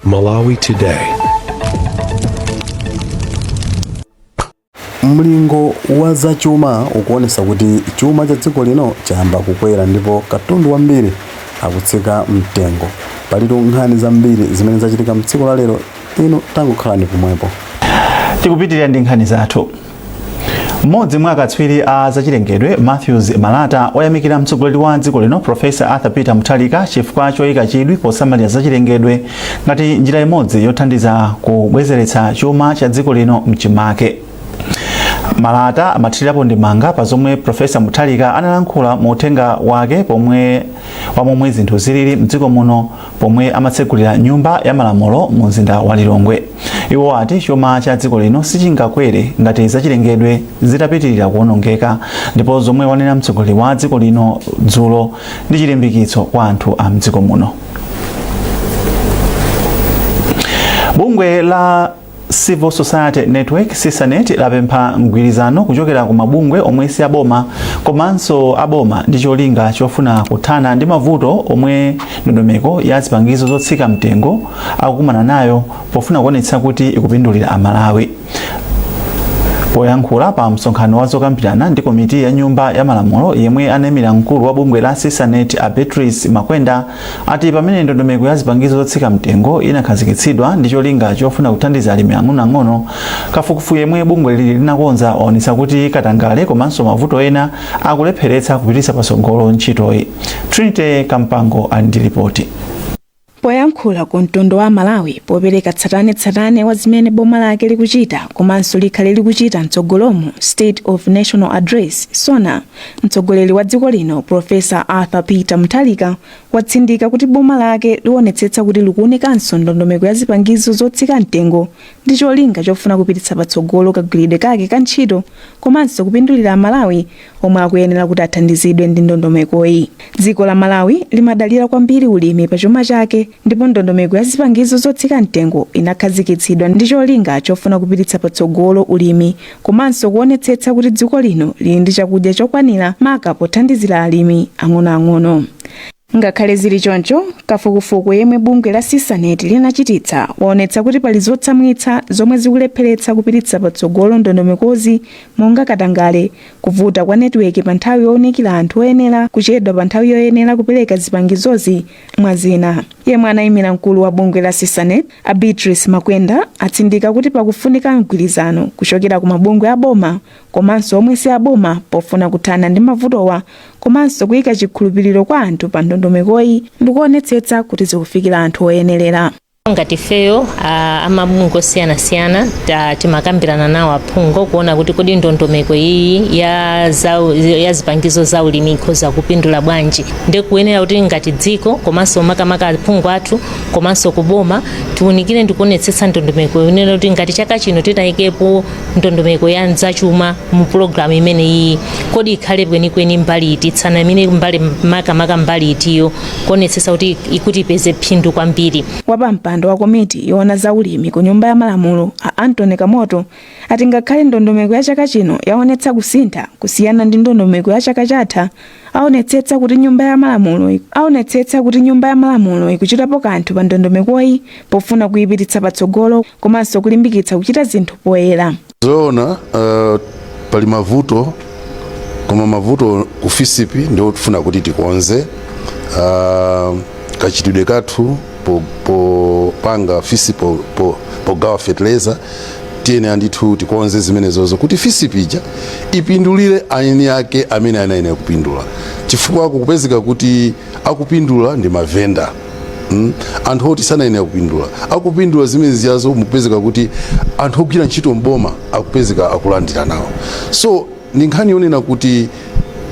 Malawi Today. Mlingo wa zachuma ukuonesa kuti chuma cha dziko lino chayamba kukwera ndipo katundu wambiri akutsika mtengo. Palitu nkhani zambiri zimene zachitika mdziko la lero, ino tangokhalani pomwepo. Tikupitirira ndi nkhani zathu. Mmodzi mwa akatswiri a zachilengedwe Matthews Malata oyamikira mtsogoleri wa dziko lino Professor Arthur Peter Mutharika chifukwa choyika chidwi posamalira zachilengedwe ngati njira imodzi yothandiza kubwezeretsa chuma cha dziko lino mchimake. Malata amathirirapo ndimanga pa zomwe Professor Mutharika analankhula mu uthenga wake pomwe zinthu zilili mdziko muno pomwe amatsegulira nyumba ya malamulo mu mzinda wa Lilongwe. Iwo ati chuma cha dziko lino sichingakwere ngati zachilengedwe zitapitirira kuonongeka, ndipo zomwe wanena mtsogoleri wa dziko lino dzulo ndi chilimbikitso kwa anthu a mdziko muno. Bungwe la Civil Society Network CSANET lapempha mgwirizano kuchokera ku mabungwe omwe si aboma komanso aboma ndi cholinga chofuna kuthana ndi mavuto omwe ndondomeko ya zipangizo zotsika mtengo akukumana nayo pofuna kuonetsa kuti ikupindulira Amalawi. Poyankhula pa msonkhano wa zokambirana ndi komiti ya nyumba ya malamulo yemwe anayimira mkulu wa bungwe la CSANET Beatrice Makwenda ati pamene ndondomeko ya zipangizo zotsika mtengo inakhazikitsidwa ndi cholinga chofuna kuthandiza alimi ang'onoang'ono, kafukufuku yemwe bungwe lili linakonza waonetsa kuti katangale komanso mavuto ena akulepheretsa kupititsa patsogolo ntchitoyi. Trinity Kampango ali ndi ripoti. Poyankhula ku mtundu wa Malawi popereka tsatanetsatane wa zimene boma lake likuchita komanso likhale likuchita mtsogolomo State of National Address SONA, mtsogoleri wa dziko lino Professor Arthur Peter Mutharika watsindika kuti boma lake liwonetsetsa kuti likuonekanso ndondomeko ya zipangizo zotsika mtengo ndi cholinga chofuna kupititsa patsogolo kagwiridwe kake ka ntchito komanso kupindulira Amalawi omwe akuyenera kuti athandizidwe ndi ndondomekoyi. Dziko la Malawi limadalira kwambiri ulimi pa chuma chake, ndipo ndondomeko ya zipangizo zotsika mtengo inakhazikitsidwa ndi cholinga chofuna kupititsa patsogolo ulimi komanso kuonetsetsa kuti dziko lino lili ndi chakudya chokwanira maka pothandizira alimi ang'onoang'ono. Ngakhale zili choncho, kafukufuku yemwe bungwe la CSANET linachititsa waonetsa kuti pali zotsamwitsa zomwe zikulepheretsa kupititsa patsogolo ndondomekozi monga katangale, kuvuta kwa netiweki pa nthawi yowunikira anthu oyenera, kuchedwa pa nthawi yoyenera kupereka zipangizozi mwa zina. Yemwe anayimira mkulu wa bungwe la CSANET Beatrice Makwenda atsindika kuti pakufunika mgwirizano kuchokera ku mabungwe aboma komanso omwe si aboma pofuna kuthana ndi mavutowa komanso kuyika chikhulupiriro kwa anthu pa ndondomekoyi ndi kuonetsetsa kuti zikufikira anthu oyenerera. Ngati feyo amabungwe osiyanasiyana timakambirana nawo aphungu kuona kuti kodi ndondomeko iyi ya zipangizo za ulimi ikhoza kupindula bwanji, ndi kuyenera kuti ngati dziko komanso makamaka aphungu athu komanso kuboma tiunikire ndi kuonetsetsa ndondomeko iyenera kuti ngati chaka chino titayikepo ndondomeko ya zachuma mu program imene iyi kodi ikhale kwenikweni mbali ititsana imene mbali makamaka mbali itiyo kuonetsetsa kuti ikuti ipeze phindu kwambiri. Mpando wa komiti yoona za ulimi ku nyumba ya malamulo Anthony Kamoto ati ngakhale ndondomeko ya chaka chino yaonetsa kusintha kusiyana ndi ndondomeko ya chaka chatha, aonetsetsa kuti nyumba ya malamulo ikuchitapo kanthu pa ndondomekoyi pofuna kuyipititsa patsogolo komanso kulimbikitsa kuchita zinthu poyera. Zoona pali mavuto, koma mavuto ku FISIP ndio tufuna kuti tikonze kachitidwe kathu panga FISIP pogawa fertilizer tiene andithu tikonze zimenezozo kuti FISIP ija ipindulire aini yake amene anayenera kupindula, chifukwa kupezeka kuti akupindula ndi mavenda anthu oti sanayenera kupindula akupindula zimene ziyazo mupezeka kuti anthu ogwira ntchito mboma akupezeka akulandira nawo. So ndi nkhani yonena kuti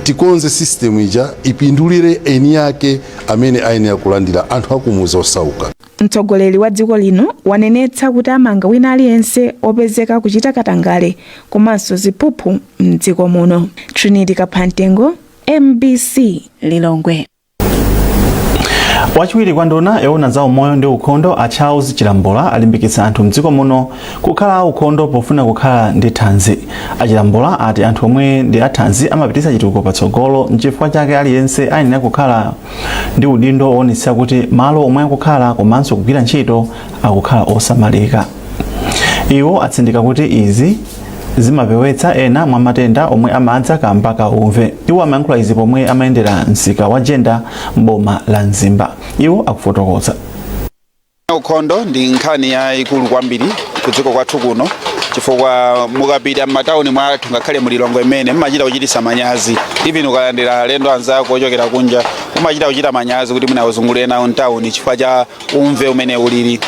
tikonze system ija ipindulire eni yake amene ayenera kulandira anthu akumuza osauka. Mtsogoleri wa dziko lino wanenetsa kuti amanga wina aliyense opezeka kuchita katangale komanso ziphuphu mdziko muno. Trinity Kampango, MBC Lilongwe. Wachiwiri kwa nduna yoona za umoyo ndi ukhondo a Charles Chilambola alimbikitsa anthu mdziko muno kukhala ukhondo pofuna kukhala ndi thanzi. Chilambola ati anthu omwe ndi athanzi amapititsa chitukuko patsogolo, n'chifukwa chake aliyense ayenera kukhala ndi udindo owonetsa kuti malo omwe akukhala komanso kugwira ntchito akukhala osamalika. Iwo atsindika kuti izi zimapewetsa ena mwa matenda omwe amadza kamba ka umve. Iwo amayankhula izi pomwe amayendera msika wa Jenda m'boma la Nzimba. Iwo akufotokoza. Ukhondo ndi nkhani yayikulu kwambiri kudziko kwathu kuno, chifukwa mukapita m'matawuni mwathu ngakhale mulilongo imene mmachita kuchititsa manyazi. Even ukalandira alendo anzako ochokera kunja umachita kuchita manyazi kuti munawuzungulire nawo mtawuni chifukwa cha umve umene ulili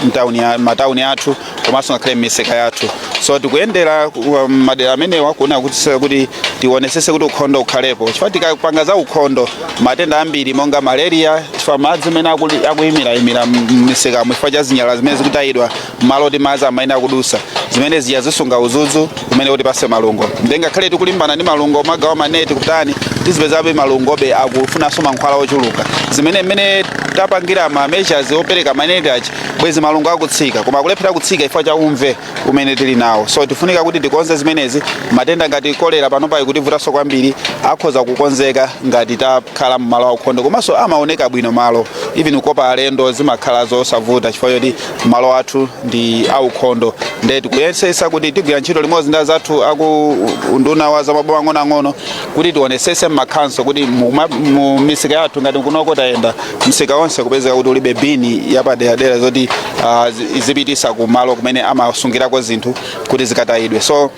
m'matawuni athu komanso ngakhale m'misika yathu. So tikuyendera madera amenewa kuona kuti tionesese kuti ukhondo ukhalepo, chifukwa tikapanga za ukhondo matenda ambiri monga malaria chifukwa madzi amene akuyimira m'misika chifukwa cha zinyalala zimene zikutayidwa m'malo oti madzi amayenera kudusa, zimene ziya zisunga udzudzu umene kuti pase malungo. Ngakhale tikulimbana ndi malungo magawa maneti kutani tizipezabe malungobe akufunanso mankhwala ochuluka zimene tapangira ma measures opereka maneti achi bwezi malungo akutsika, koma kulephera kutsika chifukwa cha umve umene tili nawo. So tifunika kuti tikonze zimenezi. Matenda ngati kolera panopa kutivutanso kwambiri akhoza kukonzeka ngati takhala m'malo aukhondo, komanso amaoneka bwino malo, even kukopa alendo zimakhala zosavuta chifukwa choti malo athu ndi aukhondo. Ndiye tikuyesesa kuti tigwira ntchito limodzi ndi azathu nduna wa zamaboma ang'onoang'ono kuti tionesese m'makhanso kuti mu misika yathu ngati kunoko tayenda msika wonse kupezeka kuti ulibe bini yapaderadera zoti izipitisa kumalo kumene amasungirako zinthu kuti zikatayidwe. So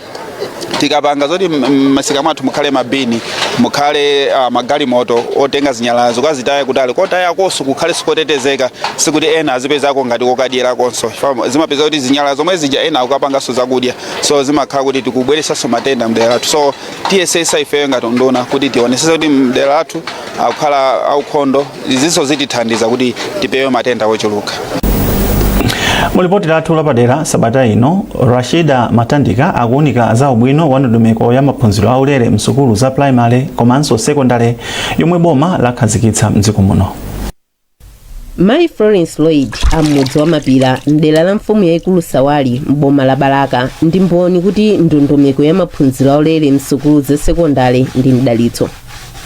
tikapanga zoti m'masika mwathu mukhale mabini, mukhale magalimoto otenga zinyalala kazitaye kutali kotaya koso kukhale sikotetezeka sikuti ena azipezako ngati kokadyerakonso. Zimapeza kuti zinyalala zomwe zija ena akukapanganso zakudya, so zimakhala kuti tikubweretsanso matenda mdera lathu. So tiyesesa ifeyo ngati nduna kuti tionesese kuti mdera lathu akukhala aukhondo, izinso zitithandiza kuti tipewe matenda ochuluka. Mulipoti lathu lapadera sabata ino, Rashida Matandika akuunika za ubwino wa ndondomeko ya maphunziro aulere msukulu za primary komanso secondary yomwe boma lakhazikitsa mdziko muno. Mai Florence Lloyd amudzi wa Mapira mdera la mfumu yaikulu Sawali m'boma la Balaka ndi mboni kuti ndondomeko ya maphunziro aulere msukulu za secondary ndi mdalitso.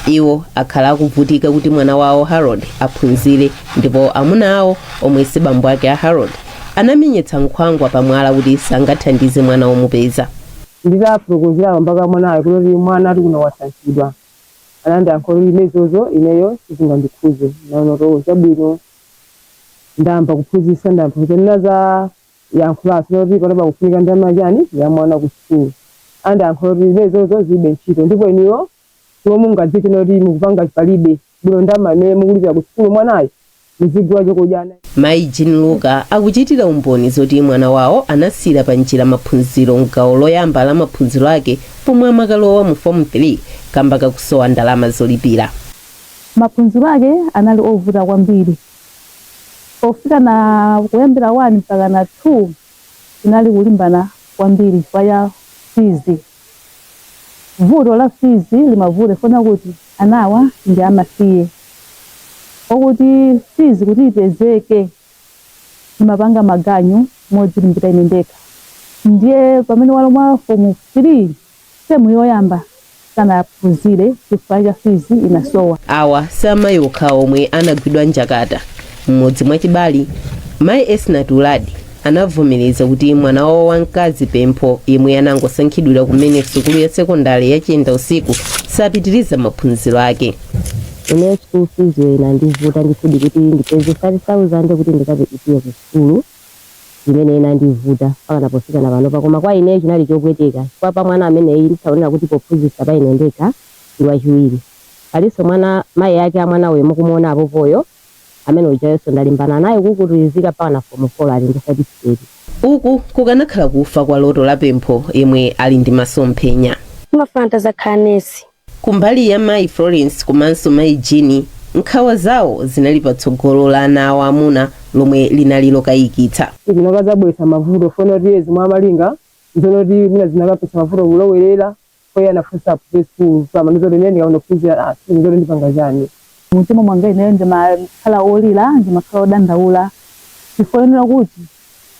Iwo akhala akuvutika kuti mwana wawo Harold aphunzire, ndipo amuna awo omwe si bambo ake a Harold anamenyetsa nkhwangwa pamwala kuti sangathandize mwana womupeza. Ndizafurukudzira mpaka mwana ayi kuti mwana ari kuno wasankhidwa anandi ankolo imezozo ineyo sizingandikhuze naonoto chabwino ndamba kuphunzisa ndamphunzira za yankhulaso noti panapa kufunika ndamajani ya mwana ku school andi ankolo imezozo zibe ntchito ndipo iniyo tiwo mungadzike noti mukupanga palibe bwino ndamane mukulipira ku school mwanayo mzigwa chokujana. Mai Jean Luka akuchitira umboni zoti mwana wawo anasira pa njira maphunziro m'gawo loyamba la maphunziro ake pomwe amakalowa mu form 3 kamba kakusowa ndalama zolipira. Maphunziro ake anali ovuta kwambiri. Pofika na kuyambira 1 mpaka na 2 inali kulimbana kwambiri kwa fees. Vuto la fees limavute funa kuti anawa ndi amasiye. Okuti fees kuti ipezeke imapanga maganyu modzilimbira ine ndekha. Ndiye pamene walomwa form 3 semu yoyamba kana aphunzire chifukwa cha fees inasowa. Awa samayi okha omwe anagwidwa njakata. Mmodzi mwa chibali Mai Esnatuladi anavomereza kuti mwana wawo wamkazi Pempho yemwe anangosankhidwira kumene sukulu ya sekondari ya Chenda usiku sapitiriza maphunziro ake. Ine school fees inandivuta ndifudi kuti ndipeze 5,000 kuti ndikabe ipia ku school imene inandivuta paka napofika na panopa koma kwa ine chinali chopweteka kwa pa mwana amene ndisaonera kuti pophunzitsa pa ine ndekha ndi chiwiri aliso mwana mai yake amwana we mukumuona apo poyo amene ujayeso ndalimbana naye kukutulizika paka na form 4 ali ndi certificate. Uku kukanakhala kufa kwa loto la Pempho yemwe ali ndi masomphenya. Mafanta za kanesi Kumbali ya Mai Florence komanso Mai Jean nkhawa zawo zinali patsogolo la ana awo amuna lomwe linali lokayikitsa. Zinakazabwesa mavuto fona kuti zimwe amalinga nzonoti mina zinakapesa mavuto kulowerera koya nafusa ku school kama nzoti nene ndikaona kuphunzira nzoti ndipanga chani Mutima mwanga ineyo ndimakhala olira, ndimakhala odandaula. Chifukwa kuti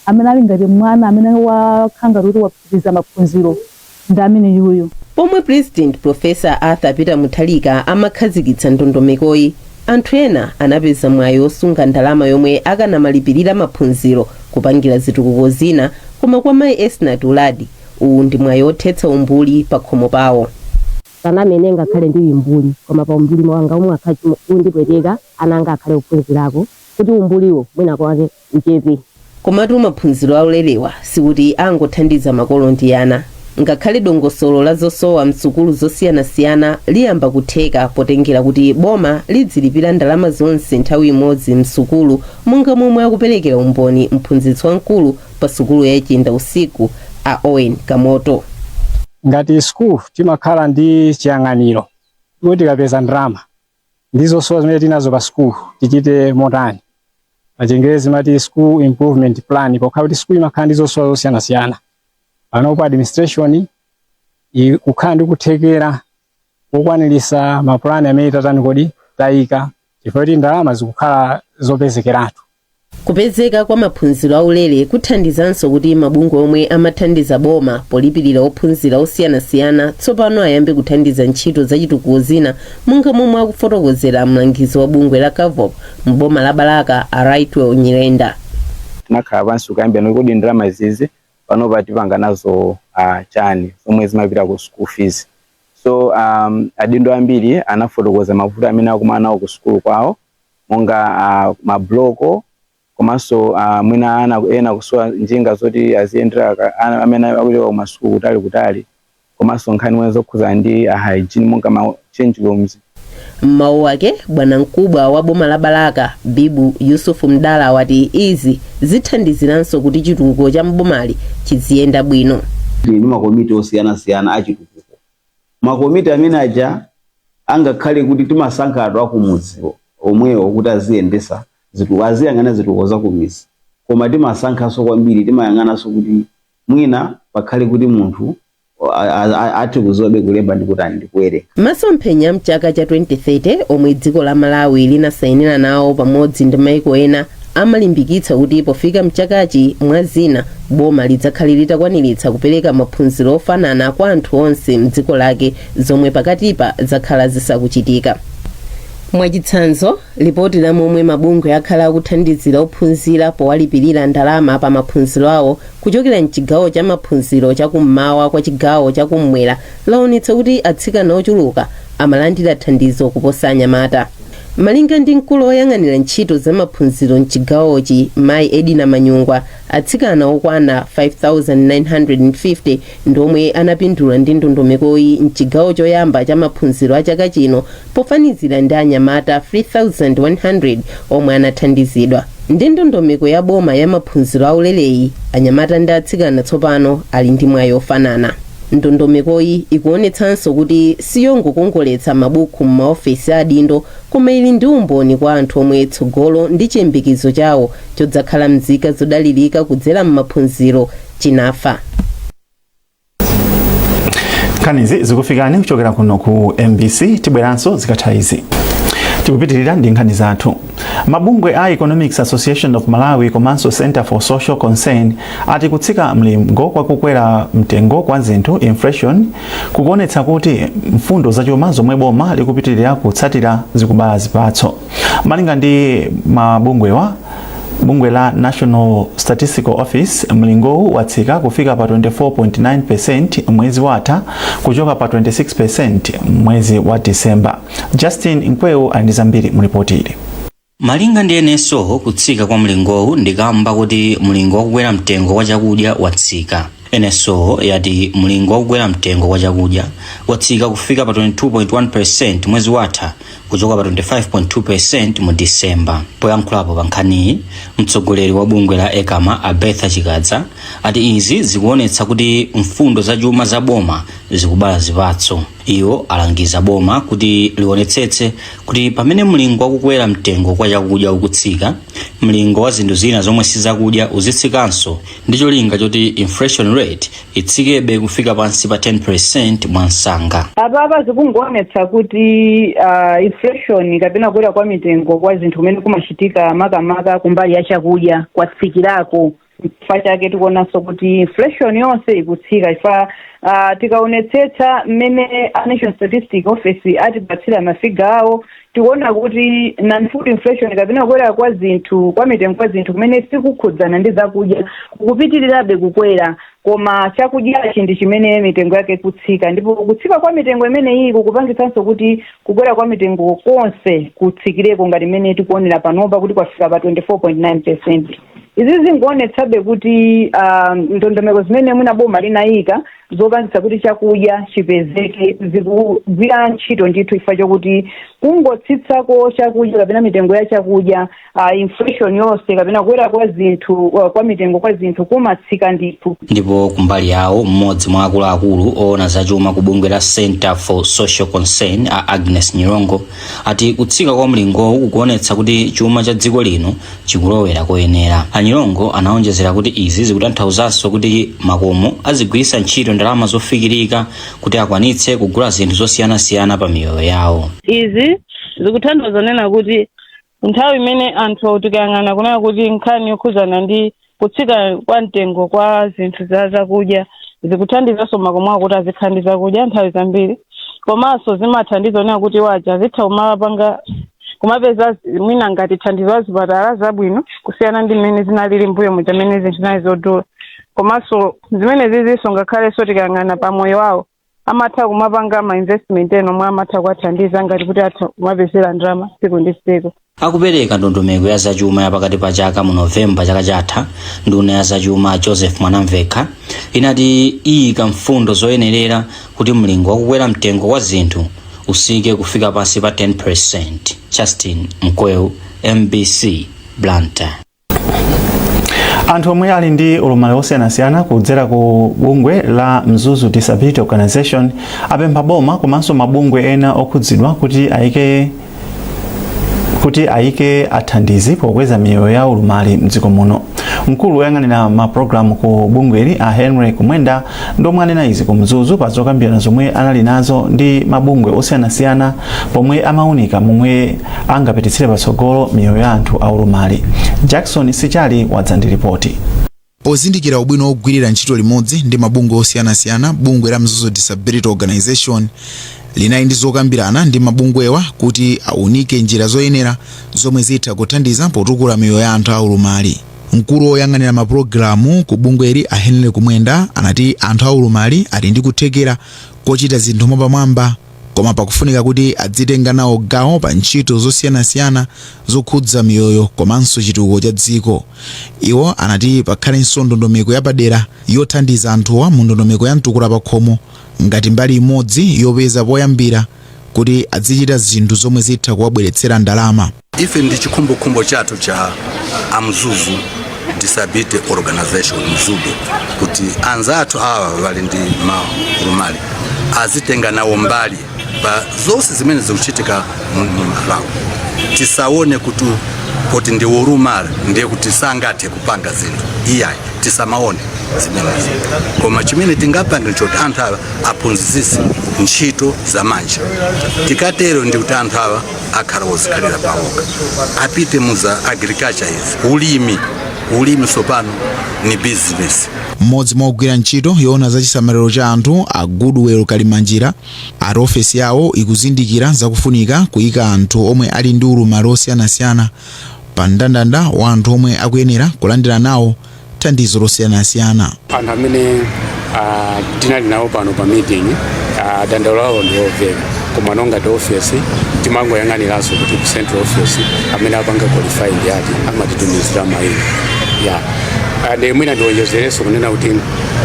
amene ali ngati mwana amene wakhanga kuti wapitiriza maphunziro ndi amene yuyo. Pomwe President Professor Arthur Peter Muthalika amakhazikitsa ndondomekoyi, anthu ena anapeza mwayi osunga ndalama yomwe akanamalipirira maphunziro kupangira zitukuko zina, koma kwa mayi Esnat Uladi uwu ndi mwayi othetsa umbuli pa khomo pawo. Kana amene ngakhale ndili umbuli, koma pa umbuli wanga omwe akhali undipweteka ananga akhale kuphunzirako kuti umbuliwo mwina kwake uchepe. Komatu maphunziro aulerewa sikuti angothandiza makolo ndi ana. Ngakhale dongosolo la zosowa msukulu zosiyanasiyana liyamba kutheka potengera kuti boma lidzilipira ndalama zonse nthawi imodzi msukulu, monga momwe akuperekera umboni mphunzitsi wamkulu pa sukulu ya Chinda Usiku a Owen Kamoto. Ngati school timakhala ndi chiyang'aniro kuti tikapeza ndalama ndizosowa zimene tinazo pa school tichite motani. Pachingerezi mati school improvement plan, pokhala kuti school imakhala ndi zosowa zosiyanasiyana. Panopo administration kukhala ndi kuthekera kokwanirisa mapulani amene tatani kodi tayika, chifukwa kuti ndalama zikukhala zopezekeratu. Kupezeka kwa maphunziro aulere kuthandizanso kuti mabungwe omwe amathandiza boma polipirira ophunzira osiyanasiyana tsopano ayambe kuthandiza ntchito zachitukuko zina, monga momwe akufotokozera mlangizi wa bungwe la Kavop mboma la Balaka a Rightwell Nyirenda. Tinakhala pansi kukayambirana kodi ndalama izizi panopa tipanga nazo chani zomwe zimapita ku school fees. So adindo ambiri anafotokoza mavuto amene akumana nawo ku school kwawo, monga mabloko komanso mwina ana ena kusowa njinga zoti aziyendera amene akulewa ku masukulu kutali komanso nkhani mwe zokhuza ndi hygiene monga ma change rooms. Mmawu wake bwana mkubwa wa boma la Balaka Bibu Yusuf Mdala wati izi zithandiziranso kuti chitukuko cha mbomali chiziyenda bwino. Ndi makomiti osiyanasiyana achitukuko. Makomiti amene aja angakhale kuti timasankhidwa kumudzi omwewo kuti aziyendesa aziyang'ana zitukuko za kumidzi, koma timasankhanso kwambiri timayang'ananso kuti mwina pakhale kuti munthu ati kuzobe kulemba ndikutani ndikuwerenga. Masomphenya mchaka cha 2030 omwe dziko la Malawi linasayinira nawo pamodzi ndi maiko ena amalimbikitsa kuti pofika mchakachi mwazina boma lidzakhale litakwaniritsa kupereka maphunziro ofanana kwa anthu onse mdziko lake, zomwe pakatipa zakhala zisakuchitika. Mwachitsanzo, ripoti la momwe mabungwe akhala akuthandizira ophunzira powalipirira ndalama pa maphunziro awo kuchokera mchigawo cha maphunziro chakummawa kwa chigawo chakummwera laonetsa kuti atsikana ochuluka amalandira thandizo kuposa anyamata. Malinga ndi mkulu oyang'anira ntchito za maphunziro mchigawochi Mayi Edina Manyungwa, atsikana okwana 5,950 ndomwe anapindula ndi ndondomekoyi mchigawo choyamba cha maphunziro a chaka chino, pofanizira ndi anyamata 3,100 omwe anathandizidwa. Ndi ndondomeko ya boma ya maphunziro aulereyi, anyamata ndi atsikana tsopano ali ndi mwayi ofanana. Ndondomekoyi ikuonetsanso kuti siyongokongoletsa mabuku m'maofesi adindo, koma ili ndi umboni kwa anthu omwe tsogolo ndi chiyembekezo chawo chodzakhala mzika zodalirika kudzera m'maphunziro chinafa. Nkhanizi zikufikani kuchokera kuno ku MBC, tibweranso zikatha izi. Tikupitirira ndi nkhani zathu. Mabungwe a Economics Association of Malawi komanso Center for Social Concern ati kutsika mlingo kwa kukwera mtengo kwa zinthu inflation kukuonetsa kuti mfundo zachuma zomwe boma likupitirira kutsatira zikubala zipatso. Malinga ndi mabungwewa, bungwe la National Statistical Office mlingowu watsika kufika pa 24.9% mwezi watha kuchoka pa 26% mwezi wa Disemba. Justin Nkweu ali ndi zambiri mu ripoti ili. Malinga ndi NSO, kutsika kwa mlingowu ndikamba kuti mlingo wakukwera mtengo wa chakudya watsika. NSO yati mlingo wakukwera mtengo wa chakudya watsika kufika pa 22.1% mwezi watha kuchoka pa 25.2% mu Disemba. Poyankhulapo pa nkhaniyi, mtsogoleri wa bungwe la Ekama Abetha Chikadza ati izi zikuonetsa kuti mfundo za chuma za boma zikubala zipatso. Iwo alangiza boma kuti liwonetsetse kuti pamene mlingo wakukwera mtengo kwa chakudya ukutsika, mlingo wa zinthu zina zomwe sizakudya uzitsikanso, ndi cholinga choti inflation rate itsikebe kufika pansi pa 10% mwansanga. Apapa zikungoonetsa kuti inflation kapena kukwera kwa mitengo kwa zinthu kumene kumachitika makamaka kumbali ya chakudya kwatsikirako. Chifukwa chake tikuonanso kuti inflation yonse ikutsika. Chifukwa tikaonetsetsa mmene National Statistics Office atipatsira mafiga awo, tikuona kuti non-food inflation kapena kukwera kwa zinthu kwa mitengo kwa zinthu kumene sikukhudzana ndi zakudya kukupitirirabe kukwera, koma chakudyachi ndi chimene mitengo yake kutsika. Ndipo kutsika kwa mitengo imene iyi kukupangitsanso kuti kukwera kwa mitengo konse kutsikireko ngati imene tikuonera panopa kuti kwafika pa 24.9%. Izi zingoonetsabe kuti ndondomeko zimene mwina boma linayika zopangitsa kuti chakudya chipezeke zikugwira ntchito ndithu, chifukwa chokuti kungotsitsako chakudya kapena mitengo ya chakudya, inflation yonse kapena kukwera kwa zinthu kwa mitengo kwa zinthu kumatsika ndithu. Ndipo kumbali yawo mmodzi mwa akuluakulu oona zachuma ku bungwe la Center for Social Concern Agnes Nyirongo ati kutsika kwa mlingowu kukuonetsa kuti chuma cha dziko lino chikulowera koyenera. Anyirongo anaonjezera kuti izi zikutanthauzanso kuti makomo azigwiritsa ntchito ndalama zofikirika kuti akwanitse kugula zinthu zosiyanasiyana pa miyoyo yawo. Izi zikutanthauza nena kuti nthawi imene anthu tikayang'ana kunena kuti nkhani yokhuzana ndi kutsika kwa mtengo kwa zinthu zakudya zikuthandizanso makomo kuti azikhala zakudya nthawi zambiri, komanso zimathandiza kunena kuti waja zitha kumapanga kumapeza mwina ngati thandizo zipatala zabwino kusiyana ndi mmene zinalili mbuyo muja mmene zinthu zinali zodula. Komanso zimene zizinso ngakhalenso tikayang'ana pa moyo wawo amatha kumapanga ma investment eno mwa amatha kuwathandiza ngati kuti atha kumapezera ndalama tsiku ndi tsiku. Akupereka ndondomeko ya zachuma ya pakati pa chaka mu Novemba chaka chatha, nduna ya zachuma Joseph Mwanamveka inati iyika mfundo zoyenerera kuti mlingo wakukwera mtengo wa zinthu usike kufika pansi pa 10%. Justin Mkweu, MBC, Blantyre. Anthu omwe ali ndi ulumali osiyanasiyana kudzera ku bungwe la Mzuzu Disability Organization apempha boma komanso mabungwe ena okhudzidwa kuti ayike athandizi pokweza miyoyo ya ulumali mdziko muno. Mkulu woyang'anira mapulogalamu ku bungweli Henry Kumwenda ndomwe anena izi ku Mzuzu pa zokambirana zomwe anali nazo ndi mabungwe osiyanasiyana pomwe amaunika momwe angapititsire patsogolo miyoyo ya anthu aulumali. Jackson Sichali wadzandiripoti. Pozindikira ubwino ogwirira ntchito limodzi ndi mabungwe osiyanasiyana, bungwe la Mzuzu Disability Organization linali ndi zokambirana ndi mabungwewa kuti aunike njira zoyenera zomwe zitha kuthandiza potukula miyoyo ya anthu aulumali. Mkulu woyang'anira mapulogalamu ku bungweli Henry Kumwenda anati anthu aulumali ali ndi kuthekera kochita zinthu mopamwamba, koma pakufunika kuti adzitenga nawo gawo pa ntchito zosiyanasiyana zokhudza miyoyo komanso chitukuko cha dziko. Iwo anati pakhalenso ndondomeko yapadera yothandiza anthuwa mu ndondomeko ya mtukula pa khomo ngati mbali imodzi yopeza poyambira kuti azichita zinthu zomwe zitha kuwabweretsera ndalama. Ife ndi chikhumbokhumbo chathu cha Mzuzu Disability Organization Mzuzu kuti anzathu awa wali ndi maulumali azitenga nawo mbali pa zonse zimene zikuchitika mu Malawi. Tisaone kuti ndi ulumali ndiye kuti sangathe kupanga zinthu iyayi, tisamaone zimenezi, koma chimene tingapanga choti anthu awa aphunzitse ntchito za manja. Tikatero ndi kuti anthu awa akhala ozikhalira pawoka, apite mu za agriculture izi, ulimi sopano ni business. Mmodzi mwa ogwira ntchito yoona za chisamaliro cha anthu a Goodwill Kalimanjira ati ofesi yawo ikuzindikira zakufunika kuyika anthu omwe ali ndi ulumali osiyanasiyana pa mndandanda wa anthu omwe akuyenera kulandira nawo thandizo losiyanasiyana. Anthu amene tinali nawo pano pa meeting dandaulo lawo ndi omveka, koma nonga ti ofesi timangoyang'aniranso kuti ku central office amene apanga qualified yati amatitumizira maili ande mwina ndiwonjezereso kunena kuti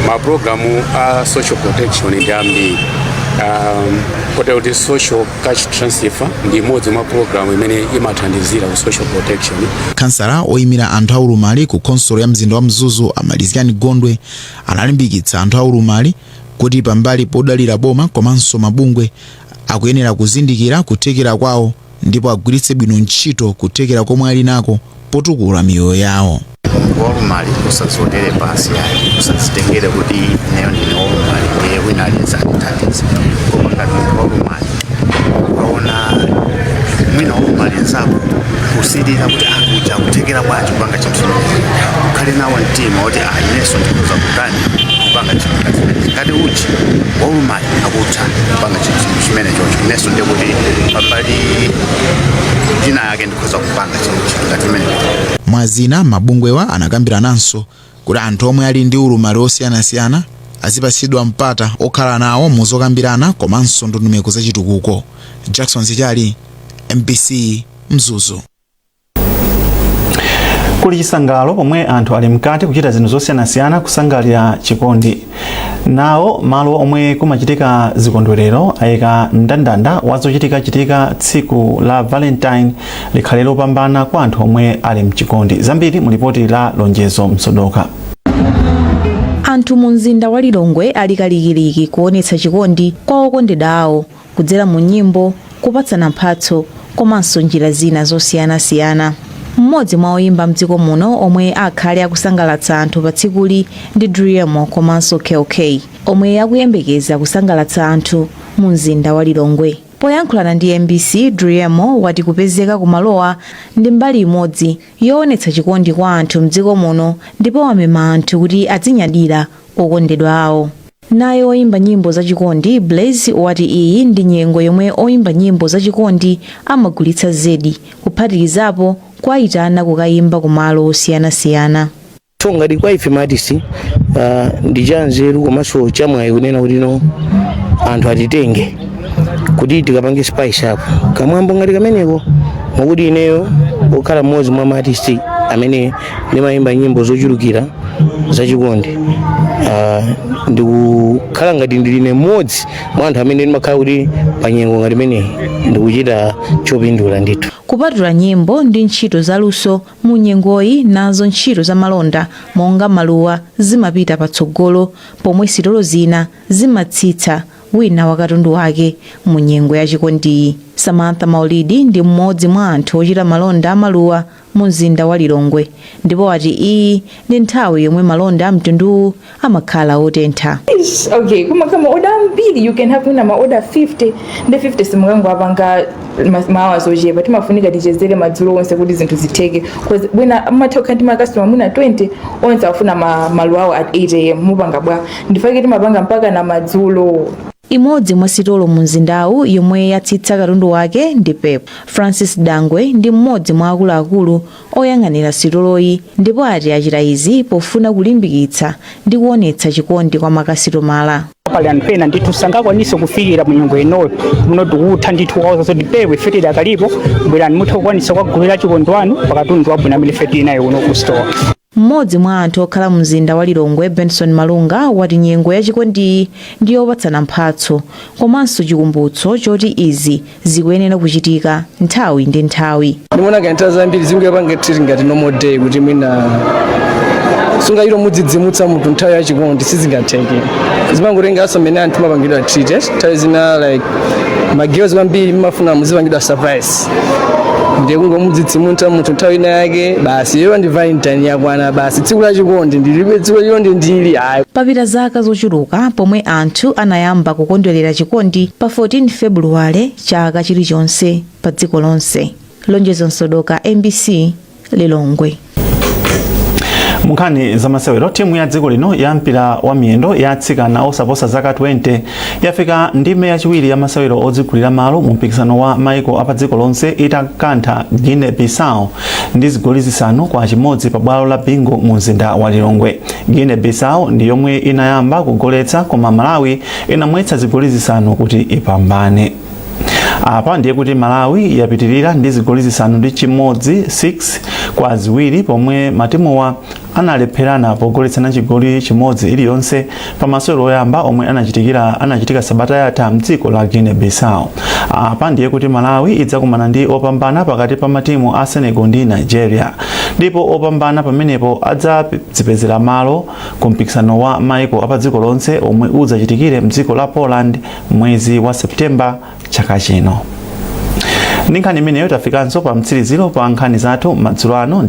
mapulogalamu a social protection ndi ambiri. Kuti social cash transfer ndi imodzi mwa program imene imathandizira ku social protection. Kansala oyimira anthu aulumali ku konsolo ya mzinda wa Mzuzu Amalizikani Gondwe analimbikitsa anthu aulumali kuti pambali podalira boma komanso mabungwe akuyenera kuzindikira kuthekera kwawo ndipo agwiritse bwino ntchito kuthekera komwe ali nako potukula miyoyo yawo. Olumali usazotere pasi yayi usazitengere kuti neyo ndine olumali ndiye wina alizanitatiza koma ngati olumali ukaona mwina olumali nzako kusilira kuti akuja kuthekera bwanji kupanga chinthu ukhale nawo mtima kuti ineso ndikuza kutani kupanga chinthu ngati uchi olumali akutha kupanga chinthu chimene chocho ineso ndiye kuti pambali ina yake ndikuza kupanga chinthu ngati imene. Mwazina mabungwewa anakambirananso kuti anthu omwe ali ndi ulumali osiyanasiyana azipatsidwa mpata okhala nawo muzokambirana komanso ndondomeko zachitukuko. Jackson Zichali, MBC Mzuzu. Kuli chisangalalo pomwe anthu ali mkati kuchita zinthu zosiyanasiyana kusangalira chikondi. Nawo malo omwe kumachitika zikondwerero ayika mndandanda wazochitika tsiku la Valentine likhale lopambana kwa anthu omwe ali mchikondi. Zambiri mu ripoti la Lonjezo Msodoka. Anthu mu mzinda wa Lilongwe ali kalikiliki kuonetsa chikondi kwa okondedwa awo kudzera mu nyimbo, kupatsana mphatso komanso njira zina zosiyanasiyana. Mmodzi mwa oyimba mdziko muno omwe akhale akusangalatsa anthu pa tsikuli ndi Driemo komanso KOK omwe akuyembekeza kusangalatsa anthu mu mzinda wa Lilongwe. Poyankhulana ndi MBC, Driemo wati kupezeka kumalowa ndi mbali imodzi yoonetsa chikondi kwa anthu mdziko muno ndipo wamema anthu kuti adzinyadira okondedwa awo. Naye oyimba nyimbo zachikondi Blaze wati iyi ndi nyengo yomwe oyimba nyimbo zachikondi amagulitsa zedi kuphatikizapo kwayitana kukayimba kumalo osiyanasiyana. Ngati kwa ife matisi ndi chanzeru komanso chamwayi kunena kuti no anthu atitenge kuti tikapange spice up kamwambo ngati kameneko mokuti ineyo okhala mmodzi mwa matisi amene ndimayimba nyimbo zochulukira zachikondi ndikukhala ngati ndiline mmodzi mwa anthu amene ndimakhala kuti panyengo ngati imene ndikuchita chopindula ndithu. Kupatula nyimbo ndi ntchito zaluso mu nyengoyi, nazo ntchito za malonda monga maluwa zimapita patsogolo pomwe sitolo zina zimatsitsa wina wa katundu wake mu nyengo ya chikondi. Samantha Maulidi ndi mmodzi mwa anthu ochita malonda amaluwa mu mzinda wa Lilongwe ndipo wati iyi ndi nthawi yomwe malonda amtundu amakhala otentha. Okay, kama order mbili you can have ma order 50 ndi 50 simukango apanga mawazo ochepa timafunika tichezere madzulo onse kuti zinthu zitheke because bwina amathoka ndi customer muna 20 onse afuna maluwa awo at 8 am mupanga bwa ndifake timapanga mpaka na madzulo. Imodzi mwa sitolo mu mzindawu yomwe yatsitsa katundu wake ndi Pep. Francis Dangwe ndi mmodzi mwa akuluakulu oyang'anira sitoloyi ndipo ati achita izi pofuna kulimbikitsa ndi kuonetsa chikondi kwa makasitomala. Pali anthu ena ndithu sangakwanise kufikira mu nyengo ino muno tikutha ndithu wauza zoti pewe fetida kalipo bwerani mutha kukwanisa kukagulira chikondi wanu pakatundu wabwino amene feti inayo uno ku store. Mmodzi mwa anthu okhala mu mzinda wa Lilongwe Benson Malunga wati nyengo ya chikondi ndi yopatsana mphatso komanso chikumbutso choti izi zikuyenera kuchitika nthawi ndi nthawi. Ndimona kantha zambiri zingapanga treat ngati normal day kuti mwina sungayiro mudzidzimutsa munthu nthawi ya chikondi sizingatheke. Zimangotenga asomene anthu mapangidwa treated nthawi zina like magirls kwambiri mafuna muzipangidwa surprise. Ndiye kungomudzidzimutsa munthu nthawi ina yake basi iyo ndi Valentine yakwana basi tsiku la chikondi ndilibe tsiku lilonde ndili ayi. Papita zaka zochuluka pomwe anthu anayamba kukondwerera chikondi pa 14 Februwale chaka chilichonse pa dziko lonse. Lonjezo Msodoka, MBC Lilongwe. Munkhani za masewero, timu ya dziko lino ya mpira wa miyendo yatsikana osaposa zaka 20 yafika ndime yachiwiri ya masewero odzigulira malo mu mpikisano wa maiko apa dziko lonse itakantha Guinea Bissau ndi zigoli zisanu kwa chimodzi pa bwalo la bingo mu mzinda wa Lilongwe. Guinea Bissau ndi yomwe inayamba kugoletsa koma Malawi inamwetsa zigoli zisanu kuti ipambane. Apa ndiye kuti Malawi yapitirira ndi zigoli zisanu ndi chimodzi 6 kwa ziwiri pomwe matimuwa analepherana pogoletsana chigoli chimodzi iliyonse pa masewero oyamba omwe anachitika sabata yatha mdziko la Guinea Bissau. Apa ndiye kuti Malawi idzakumana ndi opambana pakati pa matimu a Senegal ndi Nigeria, ndipo opambana pamenepo adzadzipezera malo ku mpikisano wa maiko apa dziko lonse omwe udzachitikire mdziko la Poland mwezi wa Septemba chaka chino. Ndi nkhani imeneyo tafikanso pa mtsiriziro pa nkhani zathu madzulo ano.